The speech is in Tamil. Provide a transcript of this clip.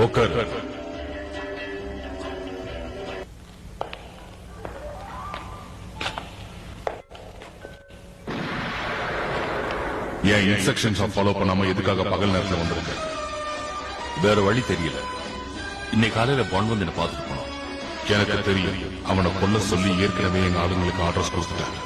உட்கார். என் இன்ஸ்ட்ரக்ஷன்ஸ் ஃபாலோ பண்ணாம எதுக்காக பகல் நேரத்தில் வந்திருக்க? வேற வழி தெரியல. இன்னைக்கு காலையில பாண்ட் வந்து என்ன பார்த்துட்டு போனோம். எனக்கு தெரியும். அவனை கொல்ல சொல்லி ஏற்கனவே எங்க ஆளுங்களுக்கு ஆர்டர்ஸ் கொடுத்துட்டாங்க.